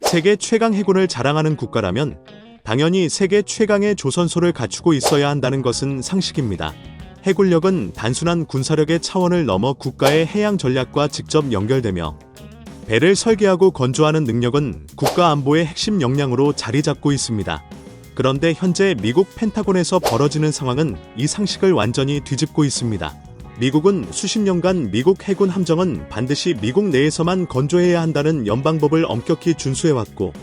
세계 최강 해군을 자랑하는 국가라면 당연히 세계 최강의 조선소를 갖추고 있어야 한다는 것은 상식입니다. 해군력은 단순한 군사력의 차원을 넘어 국가의 해양 전략과 직접 연결되며 배를 설계하고 건조하는 능력은 국가 안보의 핵심 역량으로 자리 잡고 있습니다. 그런데 현재 미국 펜타곤에서 벌어지는 상황은 이 상식을 완전히 뒤집고 있습니다. 미국은 수십 년간 미국 해군 함정은 반드시 미국 내에서만 건조해야 한다는 연방법을 엄격히 준수해왔고,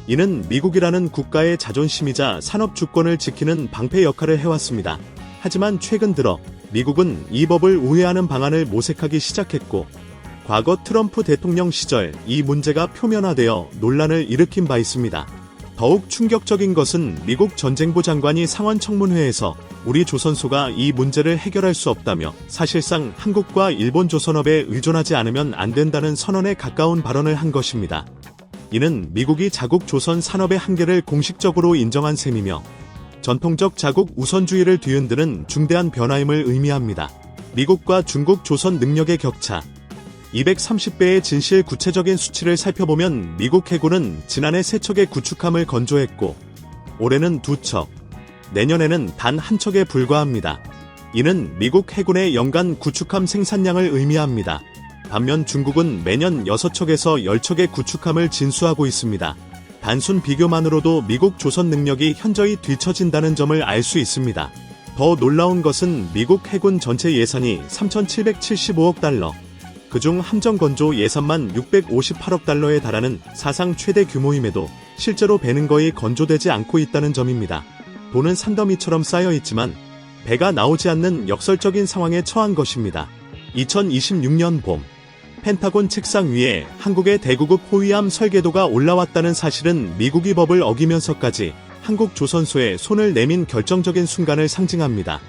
이는 미국이라는 국가의 자존심이자 산업 주권을 지키는 방패 역할을 해왔습니다. 하지만 최근 들어 미국은 이 법을 우회하는 방안을 모색하기 시작했고, 과거 트럼프 대통령 시절 이 문제가 표면화되어 논란을 일으킨 바 있습니다. 더욱 충격적인 것은 미국 전쟁부 장관이 상원 청문회에서 우리 조선소가 이 문제를 해결할 수 없다며 사실상 한국과 일본 조선업에 의존하지 않으면 안 된다는 선언에 가까운 발언을 한 것입니다. 이는 미국이 자국 조선 산업의 한계를 공식적으로 인정한 셈이며 전통적 자국 우선주의를 뒤흔드는 중대한 변화임을 의미합니다. 미국과 중국 조선 능력의 격차 230배의 진실 구체적인 수치를 살펴보면 미국 해군은 지난해 3척의 구축함을 건조했고 올해는 2척, 내년에는 단 1척에 불과합니다. 이는 미국 해군의 연간 구축함 생산량을 의미합니다. 반면 중국은 매년 6척에서 10척의 구축함을 진수하고 있습니다. 단순 비교만으로도 미국 조선 능력이 현저히 뒤처진다는 점을 알 수 있습니다. 더 놀라운 것은 미국 해군 전체 예산이 3,775억 달러, 그중 함정 건조 예산만 658억 달러에 달하는 사상 최대 규모임에도 실제로 배는 거의 건조되지 않고 있다는 점입니다. 돈은 산더미처럼 쌓여 있지만 배가 나오지 않는 역설적인 상황에 처한 것입니다. 2026년 봄, 펜타곤 책상 위에 한국의 대구급 호위함 설계도가 올라왔다는 사실은 미국이 법을 어기면서까지 한국 조선소에 손을 내민 결정적인 순간을 상징합니다.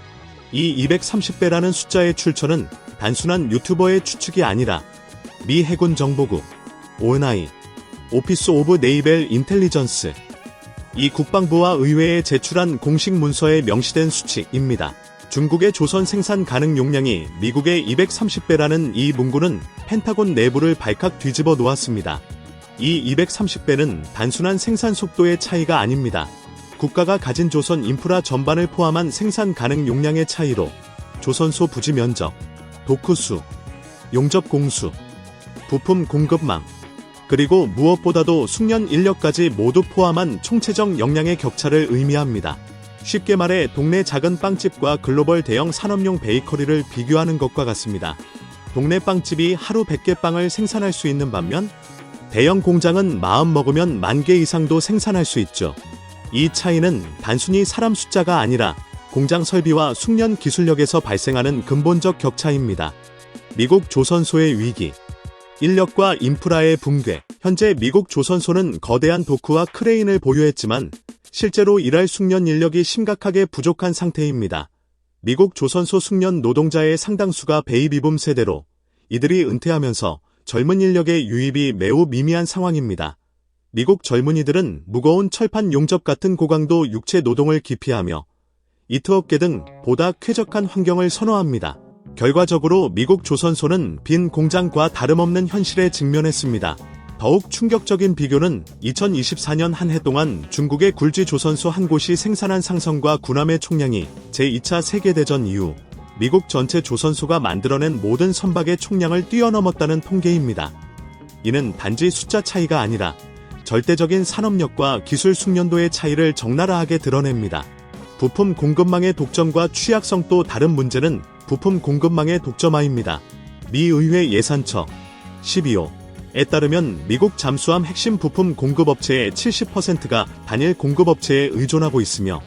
이 230배라는 숫자의 출처는 단순한 유튜버의 추측이 아니라 미 해군 정보국, ONI, 오피스 오브 네이벨 인텔리전스, 이 국방부와 의회에 제출한 공식 문서에 명시된 수치입니다. 중국의 조선 생산 가능 용량이 미국의 230배라는 이 문구는 펜타곤 내부를 발칵 뒤집어 놓았습니다. 이 230배는 단순한 생산 속도의 차이가 아닙니다. 국가가 가진 조선 인프라 전반을 포함한 생산 가능 용량의 차이로 조선소 부지 면적, 도크수, 용접 공수, 부품 공급망, 그리고 무엇보다도 숙련 인력까지 모두 포함한 총체적 역량의 격차를 의미합니다. 쉽게 말해 동네 작은 빵집과 글로벌 대형 산업용 베이커리를 비교하는 것과 같습니다. 동네 빵집이 하루 100개 빵을 생산할 수 있는 반면 대형 공장은 마음 먹으면 10,000개 이상도 생산할 수 있죠. 이 차이는 단순히 사람 숫자가 아니라 공장 설비와 숙련 기술력에서 발생하는 근본적 격차입니다. 미국 조선소의 위기, 인력과 인프라의 붕괴. 현재 미국 조선소는 거대한 도크와 크레인을 보유했지만 실제로 일할 숙련 인력이 심각하게 부족한 상태입니다. 미국 조선소 숙련 노동자의 상당수가 베이비붐 세대로 이들이 은퇴하면서 젊은 인력의 유입이 매우 미미한 상황입니다. 미국 젊은이들은 무거운 철판 용접 같은 고강도 육체 노동을 기피하며 이트업계 등 보다 쾌적한 환경을 선호합니다. 결과적으로 미국 조선소는 빈 공장과 다름없는 현실에 직면했습니다. 더욱 충격적인 비교는 2024년 한 해 동안 중국의 굴지 조선소 한 곳이 생산한 상선과 군함의 총량이 제2차 세계대전 이후 미국 전체 조선소가 만들어낸 모든 선박의 총량을 뛰어넘었다는 통계입니다. 이는 단지 숫자 차이가 아니라 절대적인 산업력과 기술 숙련도의 차이를 적나라하게 드러냅니다. 부품 공급망의 독점과 취약성. 또 다른 문제는 부품 공급망의 독점화입니다. 미 의회 예산처 12호에 따르면 미국 잠수함 핵심 부품 공급업체의 70%가 단일 공급업체에 의존하고 있으며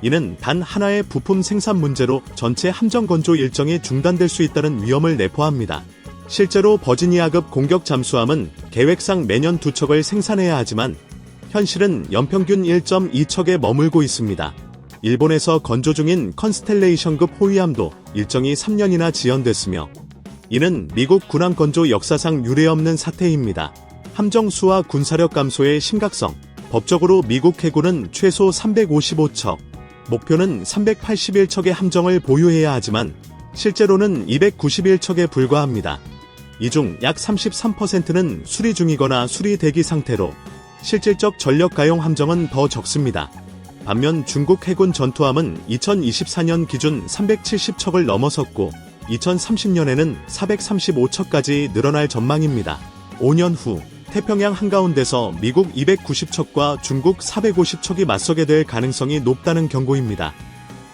이는 단 하나의 부품 생산 문제로 전체 함정 건조 일정이 중단될 수 있다는 위험을 내포합니다. 실제로 버지니아급 공격 잠수함은 계획상 매년 2척을 생산해야 하지만 현실은 연평균 1.2척에 머물고 있습니다. 일본에서 건조 중인 컨스텔레이션급 호위함도 일정이 3년이나 지연됐으며 이는 미국 군함 건조 역사상 유례없는 사태입니다. 함정 수와 군사력 감소의 심각성. 법적으로 미국 해군은 최소 355척, 목표는 381척의 함정을 보유해야 하지만 실제로는 291척에 불과합니다. 이 중 약 33%는 수리 중이거나 수리 대기 상태로 실질적 전력 가용 함정은 더 적습니다. 반면 중국 해군 전투함은 2024년 기준 370척을 넘어섰고 2030년에는 435척까지 늘어날 전망입니다. 5년 후 태평양 한가운데서 미국 290척과 중국 450척이 맞서게 될 가능성이 높다는 경고입니다.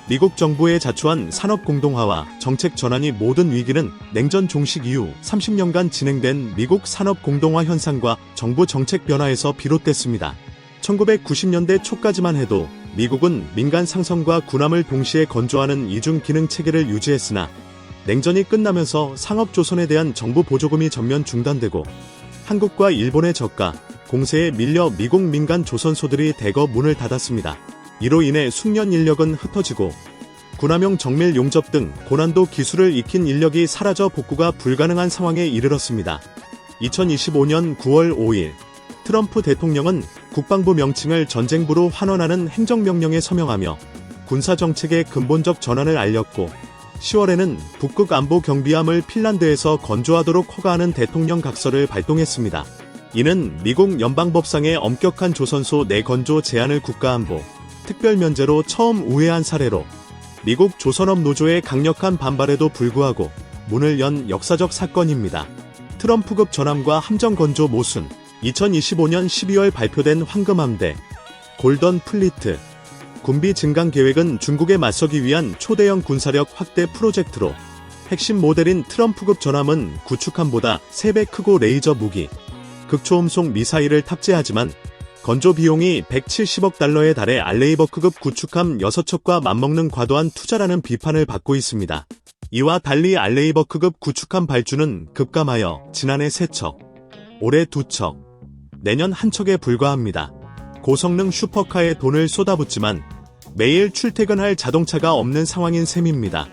미국 정부의 자초한 산업 공동화와 정책 전환이 모든 위기는 냉전 종식 이후 30년간 진행된 미국 산업 공동화 현상과 정부 정책 변화에서 비롯됐습니다. 1990년대 초까지만 해도 미국은 민간 상선과 군함을 동시에 건조하는 이중 기능 체계를 유지했으나 냉전이 끝나면서 상업조선에 대한 정부 보조금이 전면 중단되고 한국과 일본의 저가, 공세에 밀려 미국 민간 조선소들이 대거 문을 닫았습니다. 이로 인해 숙련 인력은 흩어지고 군함용 정밀 용접 등 고난도 기술을 익힌 인력이 사라져 복구가 불가능한 상황에 이르렀습니다. 2025년 9월 5일 트럼프 대통령은 국방부 명칭을 전쟁부로 환원하는 행정명령에 서명하며 군사정책의 근본적 전환을 알렸고 10월에는 북극 안보 경비함을 핀란드에서 건조하도록 허가하는 대통령 각서를 발동했습니다. 이는 미국 연방법상의 엄격한 조선소 내 건조 제한을 국가안보 특별 면제로 처음 우회한 사례로 미국 조선업 노조의 강력한 반발에도 불구하고 문을 연 역사적 사건입니다. 트럼프급 전함과 함정 건조 모순 2025년 12월 발표된 황금함대 골던 플리트 군비 증강 계획은 중국에 맞서기 위한 초대형 군사력 확대 프로젝트로 핵심 모델인 트럼프급 전함은 구축함보다 3배 크고 레이저 무기, 극초음속 미사일을 탑재하지만 건조 비용이 170억 달러에 달해 알레이버크급 구축함 6척과 맞먹는 과도한 투자라는 비판을 받고 있습니다. 이와 달리 알레이버크급 구축함 발주는 급감하여 지난해 3척, 올해 2척, 내년 1척에 불과합니다. 고성능 슈퍼카에 돈을 쏟아붓지만 매일 출퇴근할 자동차가 없는 상황인 셈입니다.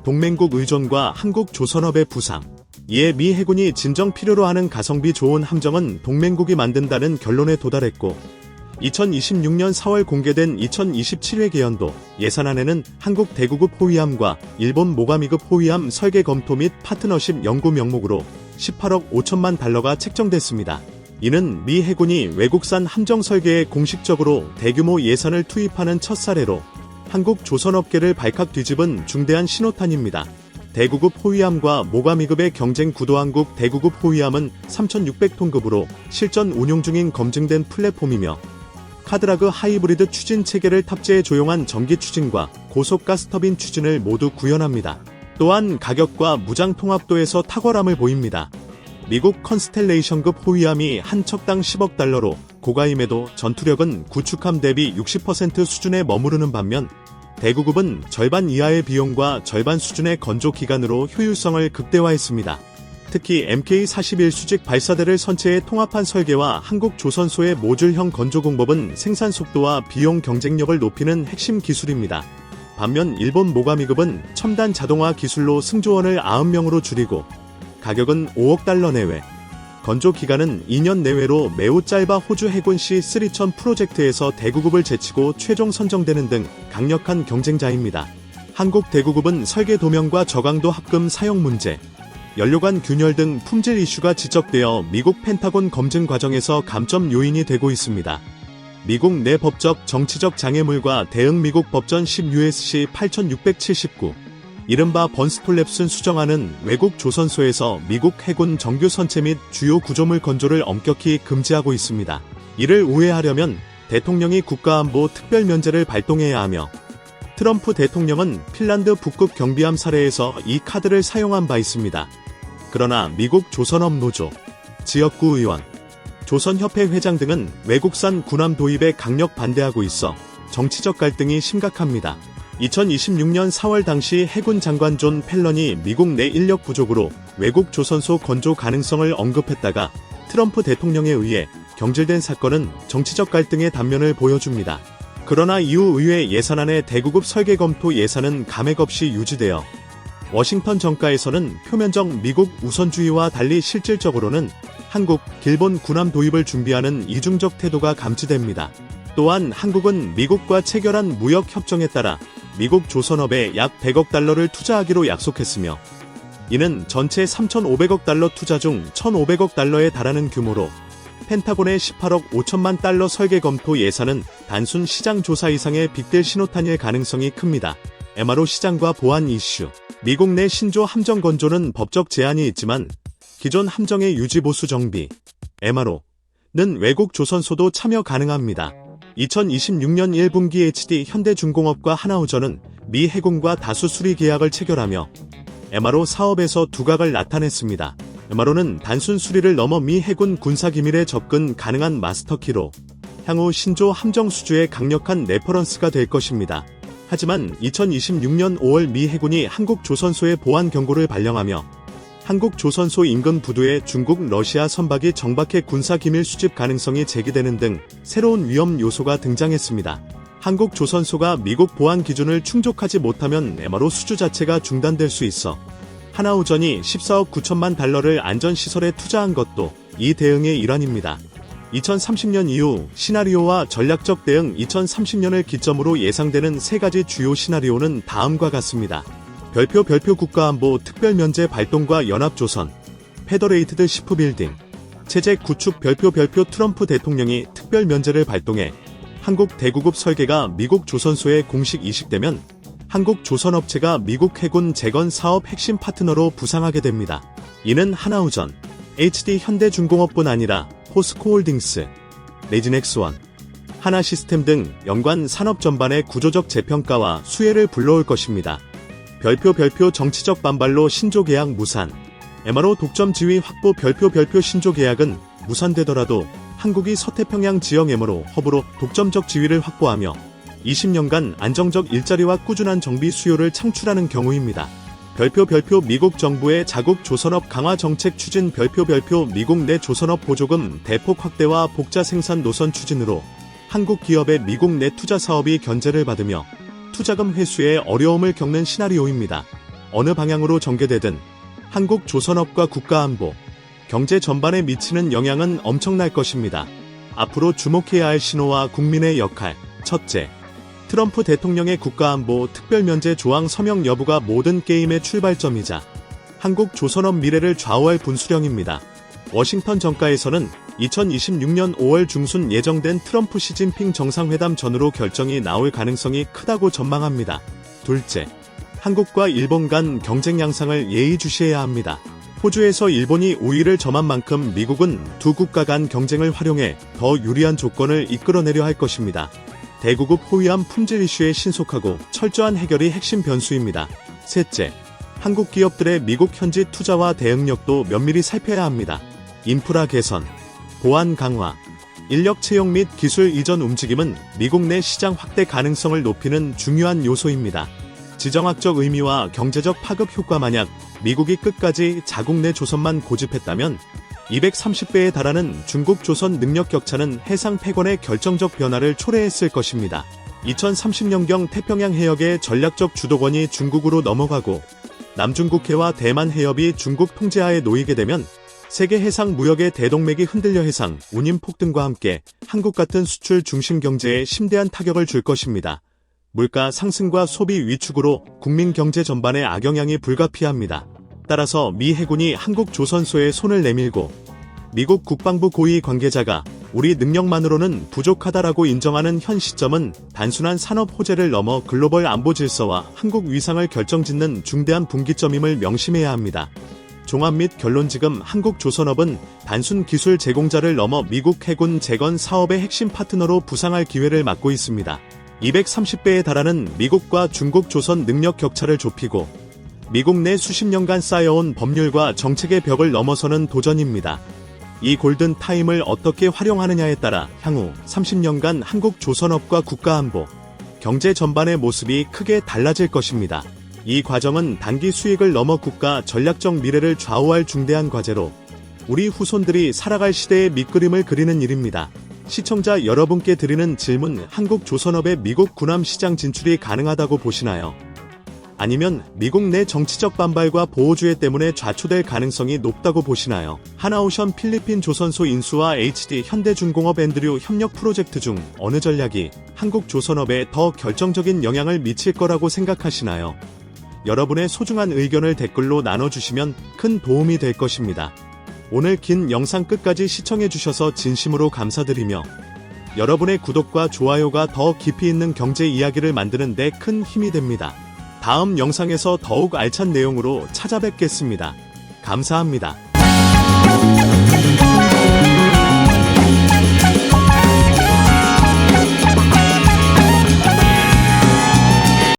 동맹국 의존과 한국 조선업의 부상, 이에 미 해군이 진정 필요로 하는 가성비 좋은 함정은 동맹국이 만든다는 결론에 도달했고 2026년 4월 공개된 2027회 개연도 예산안에는 한국 대구급 호위함과 일본 모가미급 호위함 설계 검토 및 파트너십 연구 명목으로 18억 5천만 달러가 책정됐습니다. 이는 미 해군이 외국산 함정 설계에 공식적으로 대규모 예산을 투입하는 첫 사례로 한국 조선업계를 발칵 뒤집은 중대한 신호탄입니다. 대구급 호위함과 모가미급의 경쟁 구도 한국 대구급 호위함은 3600톤급으로 실전 운용 중인 검증된 플랫폼이며 카드라그 하이브리드 추진 체계를 탑재해 조용한 전기 추진과 고속 가스터빈 추진을 모두 구현합니다. 또한 가격과 무장 통합도에서 탁월함을 보입니다. 미국 컨스텔레이션급 호위함이 한 척당 10억 달러로 고가임에도 전투력은 구축함 대비 60% 수준에 머무르는 반면 대구급은 절반 이하의 비용과 절반 수준의 건조 기간으로 효율성을 극대화했습니다. 특히 MK-41 수직 발사대를 선체에 통합한 설계와 한국 조선소의 모듈형 건조 공법은 생산 속도와 비용 경쟁력을 높이는 핵심 기술입니다. 반면 일본 모가미급은 첨단 자동화 기술로 승조원을 90명으로 줄이고 가격은 5억 달러 내외, 건조 기간은 2년 내외로 매우 짧아 호주 해군 C-3000 프로젝트에서 대구급을 제치고 최종 선정되는 등 강력한 경쟁자입니다. 한국 대구급은 설계 도면과 저강도 합금 사용 문제, 연료관 균열 등 품질 이슈가 지적되어 미국 펜타곤 검증 과정에서 감점 요인이 되고 있습니다. 미국 내 법적, 정치적 장애물과 대응 미국 법전 10USC 8679 이른바 번스톨랩슨 수정안은 외국 조선소에서 미국 해군 정규 선체 및 주요 구조물 건조를 엄격히 금지하고 있습니다. 이를 우회하려면 대통령이 국가안보 특별 면제를 발동해야 하며 트럼프 대통령은 핀란드 북극 경비함 사례에서 이 카드를 사용한 바 있습니다. 그러나 미국 조선업 노조, 지역구 의원, 조선협회 회장 등은 외국산 군함 도입에 강력 반대하고 있어 정치적 갈등이 심각합니다. 2026년 4월 당시 해군 장관 존 펠런이 미국 내 인력 부족으로 외국 조선소 건조 가능성을 언급했다가 트럼프 대통령에 의해 경질된 사건은 정치적 갈등의 단면을 보여줍니다. 그러나 이후 의회 예산안의 대구급 설계 검토 예산은 감액 없이 유지되어 워싱턴 정가에서는 표면적 미국 우선주의와 달리 실질적으로는 한국, 일본 군함 도입을 준비하는 이중적 태도가 감지됩니다. 또한 한국은 미국과 체결한 무역 협정에 따라 미국 조선업에 약 100억 달러를 투자하기로 약속했으며 이는 전체 3,500억 달러 투자 중 1,500억 달러에 달하는 규모로 펜타곤의 18억 5천만 달러 설계 검토 예산은 단순 시장 조사 이상의 빅딜 신호탄일 가능성이 큽니다. MRO 시장과 보안 이슈. 미국 내 신조 함정 건조는 법적 제한이 있지만 기존 함정의 유지 보수 정비, MRO는 외국 조선소도 참여 가능합니다. 2026년 1분기 HD 현대중공업과 하나우전은 미 해군과 다수 수리 계약을 체결하며 MRO 사업에서 두각을 나타냈습니다. MRO는 단순 수리를 넘어 미 해군 군사기밀에 접근 가능한 마스터키로 향후 신조 함정 수주의 강력한 레퍼런스가 될 것입니다. 하지만 2026년 5월 미 해군이 한국 조선소에 보안 경고를 발령하며 한국 조선소 인근 부두에 중국, 러시아 선박이 정박해 군사기밀 수집 가능성이 제기되는 등 새로운 위험 요소가 등장했습니다. 한국 조선소가 미국 보안 기준을 충족하지 못하면 MRO 수주 자체가 중단될 수 있어 하나우전이 14억 9천만 달러를 안전시설에 투자한 것도 이 대응의 일환입니다. 2030년 이후 시나리오와 전략적 대응. 2030년을 기점으로 예상되는 세 가지 주요 시나리오는 다음과 같습니다. 별표 국가안보 특별면제 발동과 연합조선, 페더레이트드 시프빌딩, 체제 구축. 별표 트럼프 대통령이 특별면제를 발동해 한국 대구급 설계가 미국 조선소에 공식 이식되면 한국 조선업체가 미국 해군 재건 사업 핵심 파트너로 부상하게 됩니다. 이는 하나우전, HD 현대중공업뿐 아니라 포스코홀딩스, 레지넥스원, 하나시스템 등 연관 산업 전반의 구조적 재평가와 수혜를 불러올 것입니다. 별표 정치적 반발로 신조 계약 무산, MRO 독점 지위 확보. 별표 신조 계약은 무산되더라도 한국이 서태평양 지역 MRO 허브로 독점적 지위를 확보하며 20년간 안정적 일자리와 꾸준한 정비 수요를 창출하는 경우입니다. 별표 미국 정부의 자국 조선업 강화 정책 추진. 별표 미국 내 조선업 보조금 대폭 확대와 복자 생산 노선 추진으로 한국 기업의 미국 내 투자 사업이 견제를 받으며 투자금 회수에 어려움을 겪는 시나리오입니다. 어느 방향으로 전개되든 한국 조선업과 국가안보, 경제 전반에 미치는 영향은 엄청날 것입니다. 앞으로 주목해야 할 신호와 국민의 역할. 첫째, 트럼프 대통령의 국가안보 특별면제 조항 서명 여부가 모든 게임의 출발점이자 한국 조선업 미래를 좌우할 분수령입니다. 워싱턴 정가에서는 2026년 5월 중순 예정된 트럼프 시진핑 정상회담 전후로 결정이 나올 가능성이 크다고 전망합니다. 둘째, 한국과 일본 간 경쟁 양상을 예의주시해야 합니다. 호주에서 일본이 우위를 점한 만큼 미국은 두 국가 간 경쟁을 활용해 더 유리한 조건을 이끌어내려 할 것입니다. 대구급 호위함 품질 이슈의 신속하고 철저한 해결이 핵심 변수입니다. 셋째, 한국 기업들의 미국 현지 투자와 대응력도 면밀히 살펴야 합니다. 인프라 개선, 보안 강화, 인력 채용 및 기술 이전 움직임은 미국 내 시장 확대 가능성을 높이는 중요한 요소입니다. 지정학적 의미와 경제적 파급 효과. 만약 미국이 끝까지 자국 내 조선만 고집했다면 230배에 달하는 중국 조선 능력 격차는 해상 패권의 결정적 변화를 초래했을 것입니다. 2030년경 태평양 해역의 전략적 주도권이 중국으로 넘어가고 남중국해와 대만 해협이 중국 통제하에 놓이게 되면 세계 해상 무역의 대동맥이 흔들려 해상, 운임 폭등과 함께 한국 같은 수출 중심 경제에 심대한 타격을 줄 것입니다. 물가 상승과 소비 위축으로 국민 경제 전반에 악영향이 불가피합니다. 따라서 미 해군이 한국 조선소에 손을 내밀고 미국 국방부 고위 관계자가 우리 능력만으로는 부족하다라고 인정하는 현 시점은 단순한 산업 호재를 넘어 글로벌 안보 질서와 한국 위상을 결정짓는 중대한 분기점임을 명심해야 합니다. 종합 및 결론. 지금 한국 조선업은 단순 기술 제공자를 넘어 미국 해군 재건 사업의 핵심 파트너로 부상할 기회를 맞고 있습니다. 230배에 달하는 미국과 중국 조선 능력 격차를 좁히고 미국 내 수십 년간 쌓여온 법률과 정책의 벽을 넘어서는 도전입니다. 이 골든 타임을 어떻게 활용하느냐에 따라 향후 30년간 한국 조선업과 국가안보, 경제 전반의 모습이 크게 달라질 것입니다. 이 과정은 단기 수익을 넘어 국가 전략적 미래를 좌우할 중대한 과제로 우리 후손들이 살아갈 시대의 밑그림을 그리는 일입니다. 시청자 여러분께 드리는 질문: 한국 조선업의 미국 군함 시장 진출이 가능하다고 보시나요? 아니면 미국 내 정치적 반발과 보호주의 때문에 좌초될 가능성이 높다고 보시나요? 하나오션 필리핀 조선소 인수와 HD 현대중공업 앤드류 협력 프로젝트 중 어느 전략이 한국 조선업에 더 결정적인 영향을 미칠 거라고 생각하시나요? 여러분의 소중한 의견을 댓글로 나눠주시면 큰 도움이 될 것입니다. 오늘 긴 영상 끝까지 시청해주셔서 진심으로 감사드리며 여러분의 구독과 좋아요가 더 깊이 있는 경제 이야기를 만드는 데 큰 힘이 됩니다. 다음 영상에서 더욱 알찬 내용으로 찾아뵙겠습니다. 감사합니다.